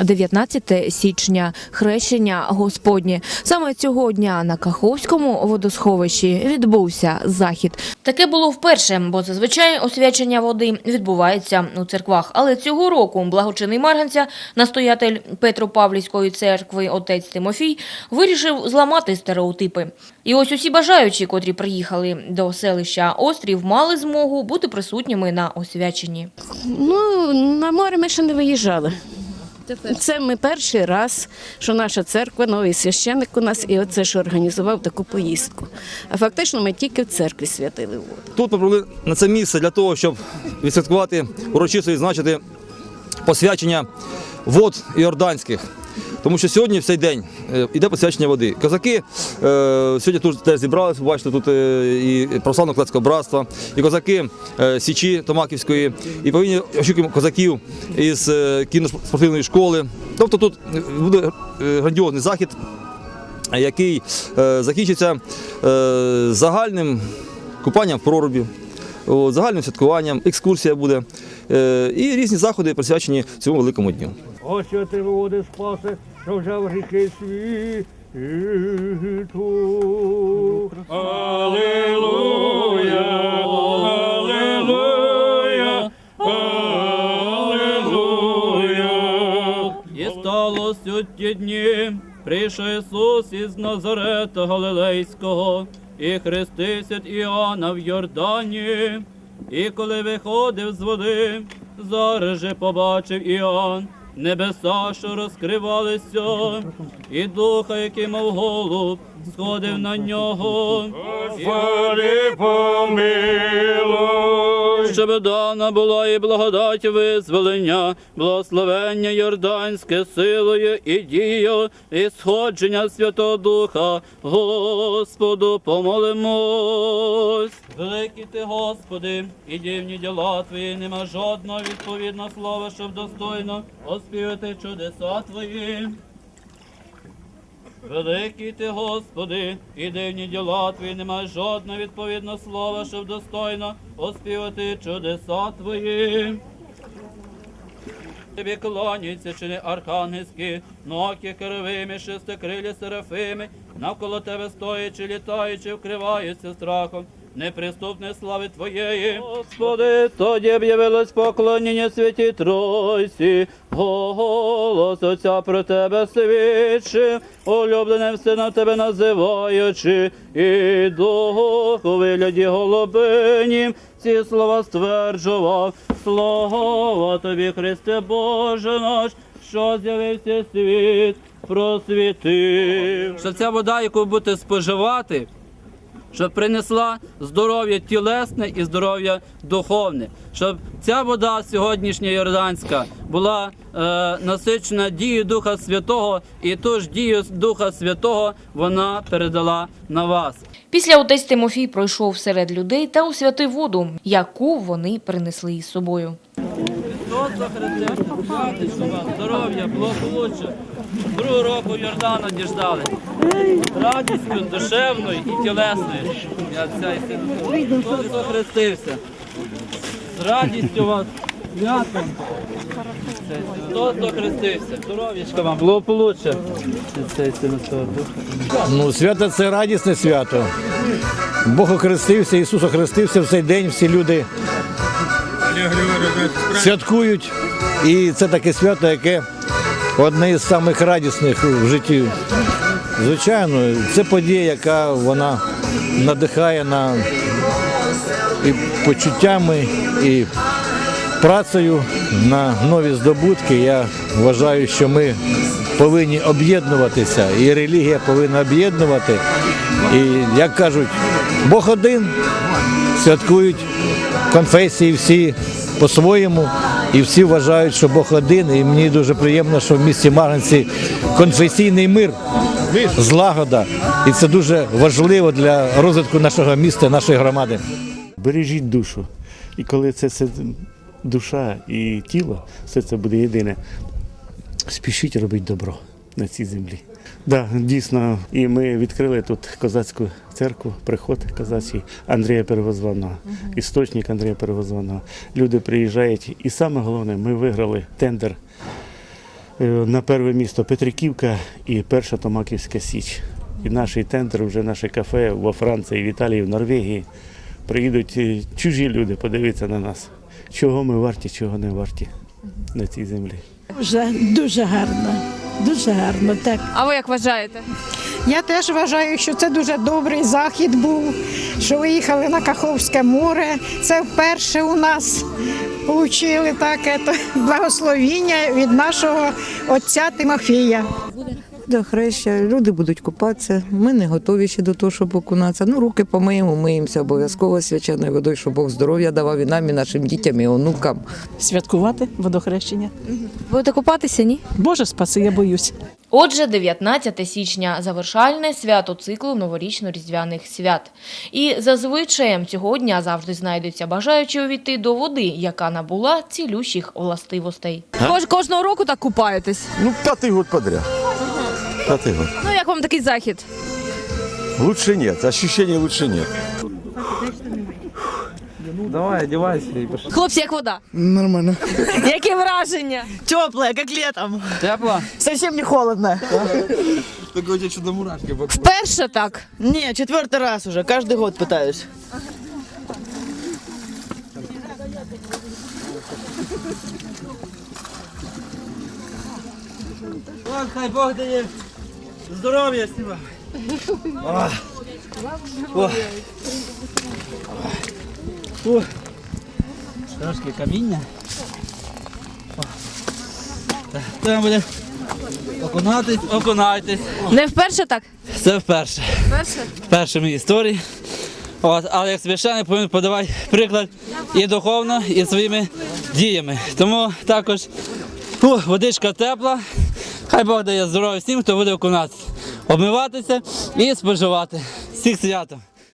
19 січня – Хрещення Господнє. Саме цього дня на Каховському водосховищі відбувся захід. Таке було вперше, бо зазвичай освячення води відбувається у церквах. Але цього року благочинний Марганця, настоятель Петропавлівської церкви отець Тимофій, вирішив зламати стереотипи. І ось усі бажаючі, котрі приїхали до селища Острів, мали змогу бути присутніми на освяченні. На море ми ще не виїжджали. Це ми перший раз, що наша церква, новий священник у нас, і оце ж організував таку поїздку. А фактично ми тільки в церкві святили воду. Тут ми прибули на це місце для того, щоб відсвяткувати, урочисто відзначити посвячення вод іорданських. Тому що сьогодні в цей день йде посвячення води. Козаки сьогодні тут теж зібралися, бачите, тут і православно-козацького братства, і козаки Січі Томаківської, і повинні очікуємо козаків із кінно-спортивної школи. Тобто тут буде грандіозний захід, який закінчиться загальним купанням в прорубі, загальним святкуванням, екскурсія буде і різні заходи присвячені цьому великому дню. Ось ти води спаси, що взяв гріхи світу. Алілуя, алілуя, алілуя. І сталося у ті дні, прийшов Ісус із Назарета Галилейського, і хрестився Іоанна в Йордані. І коли виходив з води, зараз же побачив Іоанн небеса, що розкривалися, і духа, який мов голуб, сходив на нього. Господи, помилуй! Щоб дана була і благодать визволення, благословення Йорданське силою і дією, і сходження Святого Духа. Господу помолимось. Великий ти, Господи, і дивні діла Твої, нема жодного відповідного слова, щоб достойно оспівати чудеса Твої. Великий ти, Господи, і дивні діла Твої, нема жодного відповідного слова, щоб достойно оспівати чудеса Твої. Тобі кланяються чини архангельські, ноги керовими, шестикрилі серафими, навколо Тебе стоячи, літаючи, вкриваються страхом неприступної слави Твоєї. Господи, тоді об'явилось поклоніння Святій Тройці, голос Отця про Тебе свідчив, улюбленим Сином Тебе називаючи, і Дух у вигляді голубинім ці слова стверджував. Слава Тобі, Христе Боже наш, що з'явився світ, просвітив. Що ця вода, яку будете споживати, щоб принесла здоров'я тілесне і здоров'я духовне. Щоб ця вода сьогоднішня йорданська була насичена дією Духа Святого, і ту ж дію Духа Святого вона передала на вас. Після отець Тимофій пройшов серед людей та освятив воду, яку вони принесли із собою. Здоров'я, благополуччя. Другого року Йордану діждали. Радістю душевною і тілесною. Хто хрестився? З радістю вас святом. Хто хрестився? Здоров'ячка вам, благополуччя. Свято – це радісне свято. Бог охрестився, Ісус охрестився в цей день, всі люди святкують. І це таке свято, яке одне із самих радісних в житті. Звичайно, це подія, яка вона надихає на і почуттями, і працею на нові здобутки. Я вважаю, що ми повинні об'єднуватися, і релігія повинна об'єднувати. І, як кажуть, Бог один, святкують конфесії всі по-своєму, і всі вважають, що Бог один. І мені дуже приємно, що в місті Марганці конфесійний мир, злагода. І це дуже важливо для розвитку нашого міста, нашої громади. Бережіть душу. І коли це душа і тіло, все це буде єдине, спішіть робити добро на цій землі. Так, дійсно, і ми відкрили тут козацьку церкву, приход козацький Андрія Первозваного, істочник Андрія Первозваного. Люди приїжджають, і саме головне, ми виграли тендер На перше місто Петриківка і перша Томаківська Січ. І наш тендер, вже наше кафе во Франції, в Італії, в Норвегії. Приїдуть чужі люди подивитися на нас. Чого ми варті, чого не варті на цій землі. Дуже гарно, так. А ви як вважаєте? Я теж вважаю, що це дуже добрий захід був, що виїхали на Каховське море. Це вперше у нас отримали таке благословіння від нашого отця Тимофія. До хреща, люди будуть купатися, ми не готові ще до того, щоб окунатися. Ну, руки помиємо, миємося обов'язково свяченою водою, щоб Бог здоров'я давав і нам, і нашим дітям, і онукам. Святкувати водохрещення. Будете купатися, ні? Боже спаси, я боюсь. Отже, 19 січня – завершальне свято циклу новорічно-різдвяних свят. І за звичаєм цього дня завжди знайдуться бажаючі увійти до води, яка набула цілющих властивостей. Кожного року так купаєтесь? Ну, 5-й год подряд. 5-й год. Ну, як вам такий захід? Лучше нет, ощущений лучше нет. Давай, одягайся і пішли. Хлопці, як вода? Нормально. Які враження? Теплое, как летом. Тепло? Совсем не холодно. Так у тебе чудо мурашки. Вперше так? Не, 4-й раз уже, каждый год пытаюсь. Хай Бог дає здоров'я сніма. Трошки каміння. Треба буде окунайтесь. Не вперше так? Це вперше. Вперше в моїй історії. Але як священник повинен подавати приклад і духовно, і своїми діями. Тому також водичка тепла. Хай Бог дає здоров'я всім, хто буде окунатися, обмиватися і споживати. Всіх святом!